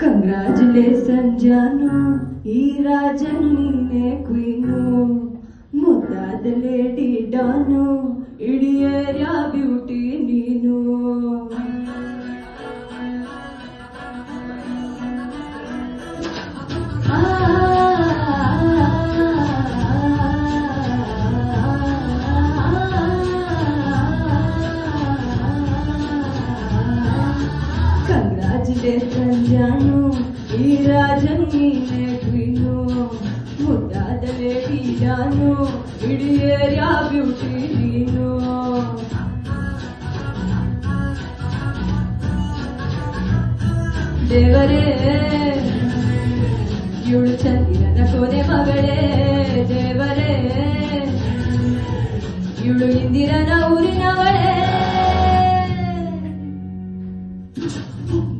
Congratulation ಜಾನು, ಈ ರಾಜನ್ ನೀನೆ queen, ಮುದ್ದಾದ ಲೇಡಿ ಡಾನು, ಇಡೀ ಏರಿಯಾ ಬ್ಯೂಟಿ ನೀನು. ಕಂಗ್ರಾಚುಲೇಷನ್ ಜಾನು, ಈ ರಾಜನ್ ನೀನೆ ಕ್ವೀನು, ಮುದ್ದಾದ ಲೇಡಿ ಡಾನು, ಇಡೀ ಏರಿಯಾ ಬ್ಯೂಟಿ ನೀನು. ದೇವರೇ ಇವಳು ಚಂದಿರನ ಕೊನೆ ಮಗಳೇ, ದೇವರೇ ಇವಳು ಇಂದಿರನ ಊರಿನವಳೇ.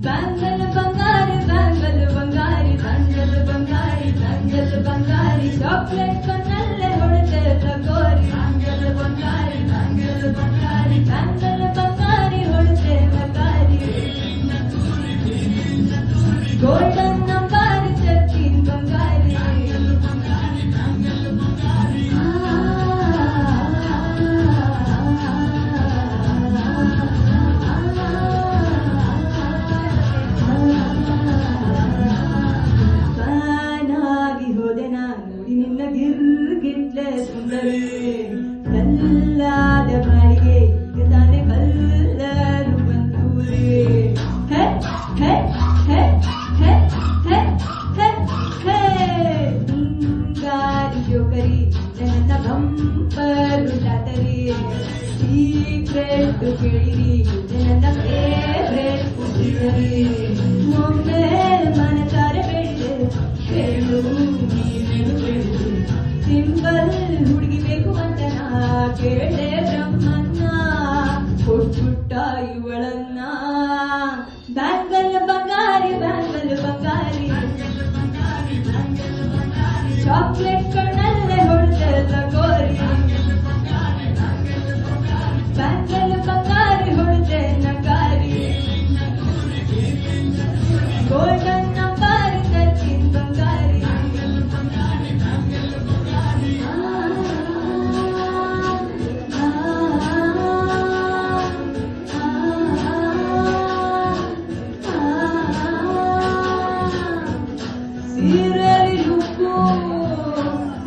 ಬ್ಯಾಂಗಲ್ ಬಂಗಾರಿ ಬ್ಯಾಂಗಲ್ ಬಂಗಾರಿ, ತಂಗಲ್ ಬಂಗಾರಿ ತಂಗಲ್ ಬಂಗಾರಿ, ಚಾಕ್ಲೇಟ್ ಕಣ್ಣಲ್ಲೇ ಹೊಡೆದೆ ತಗೋರಿ. ಬ್ಯಾಂಗಲ್ ಬಂಗಾರಿ ಬ್ಯಾಂಗಲ್ ಬಂಗಾರಿ, ಬ್ಯಾಂಗಲ್ ಬಂಗಾರಿ ಹೊಡೆದೆ ತಗಾರಿ. ಗೋಲ್ಡನ್ ನಂಬಾರಿ ಚರ್ಚಿನ್ ಬಂಗಾರಿ. ನಿನ್ನ ಗಿರ್ಗಿಟ್ಲೆ ಸುಂದರಿ, ಕಲ್ಲಾದ ಬಾಳಿಗೆ ಈಗ ತಾನೆ ಕಲ್ಲರು ಬಂದೂರಿ. ಹೇ ಹೇ ಹೇ ಹೇ ಹೇ ಹೇ ಹೇ ಹಿಂಗಾರಿ ಜೋಕರಿ, ನನ್ನ ಗಂಪರು ಟಾಟರಿ. ಸೀಕ್ರೆಟ್ ಕೇಳಿರಿ, ನನ್ನ ಫೇವ್ರೇಟ್ ಕುಡಿಯರಿ. ಒಮ್ಮೆ ಮನಸಾರೆ ಬೇಡಿದೆ ಕೇಳು, ಸಿಂಪಲ್ ಹುಡುಗಿ ಬೇಕು ಅಂತ ನಾ ಕೇಳೆ ಬ್ರಹ್ಮನ್ನ, ಕೊಟ್ಬಿಟ್ಟ ಇವಳನ್ನ. ಬ್ಯಾಂಗಲ್ ಬಂಗಾರಿ ಬ್ಯಾಂಗಲ್ ಬಂಗಾರಿ, ಚಾಕ್ಲೇಟ್ ಕಣ್ಣಲ್ಲೇ ಹೊಡೆದೆ ತಗೋರಿ. ಬ್ಯಾಂಗಲ್ ಬಂಗಾರಿ ಹೊಡೆದೆ ನಗಾರಿ. ಗೋಲ್ಡನ್ ನಂಬಾರಿ ತರ್ಕಿನ್ ಬಂಗಾರಿ. ಸೀರೆಲಿ ಲುಕ್ಕು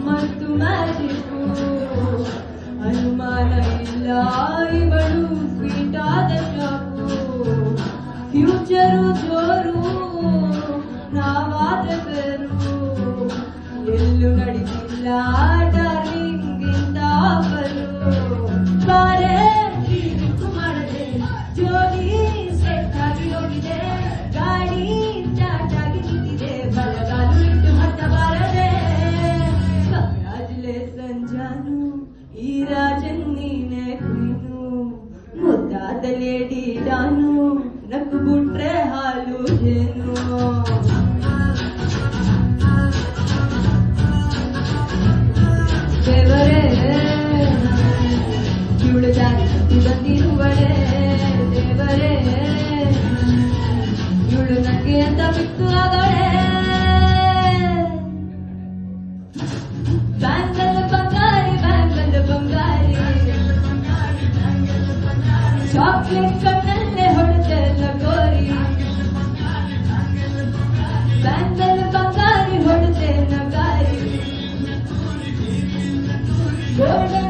ಮತ್ತು ಮ್ಯಾಜಿಕ್ಕು, ಅನುಮಾನ ಇಲ್ಲ ಇವಳು ಸ್ವೀಟ್ ಆದ ಶಾಕು. ಫ್ಯೂಚರು ಜೋರು ನಾವಾದ ಬೇರು, ಎಲ್ಲೂ ನಡೀತಿಲ್ಲ ಡಾರ್ಲಿಂಗ್ ಇಂದ ಬರು. ಬಾರೆ ಕಿರಿಕು ಮಾಡದೆ ಜೋಡಿ ಸೆಟ್ ಆಗಿ ಹೋಗಿದೆ, ಗಾಡಿ ಸ್ಟಾರ್ಟ್ ಆಗಿ ನಿಂತಿದೆ, ಬಲಗಾಲು ಇಟ್ಟು ಹತ್ತ ಬಾರದೆ. ಕಂಗ್ರಾಚುಲೇಷನ್ ಜಾನು, ಈ ರಾಜನ್ ನೀನೆ ಕ್ವೀನು, ಮುದ್ದಾದ ಲೇಡಿ ಡಾನು, ನಕ್ಕು ಬಿಟ್ರೆ ಹಾಲು ಜೇನು. ದೇವರೇ ಇವಳು ಜಾರಿ ಬಂದಿರುವಳೆ, ದೇವರೇ ಇವಳು ನನಗೆ ಅಂತ ಬಿಟ್ಟು ಆಗಳೆ. ಬ್ಯಾಂಗಲ್ ಬಂಗಾರಿ ಬ್ಯಾಂಗಲ್ ಬಂಗಾರಿ, ಚಾಕ್ಲೇಟ್ ಕಣ್ಣಲ್ಲೇ ಹೊಡೆದೆ ತಗೋರಿ. ಬ್ಯಾಂಗಲ್ ಬಂಗಾರಿ ಹೊಡೆದೆ ನಗಾರಿ. ಗೋಲ್ಡನ್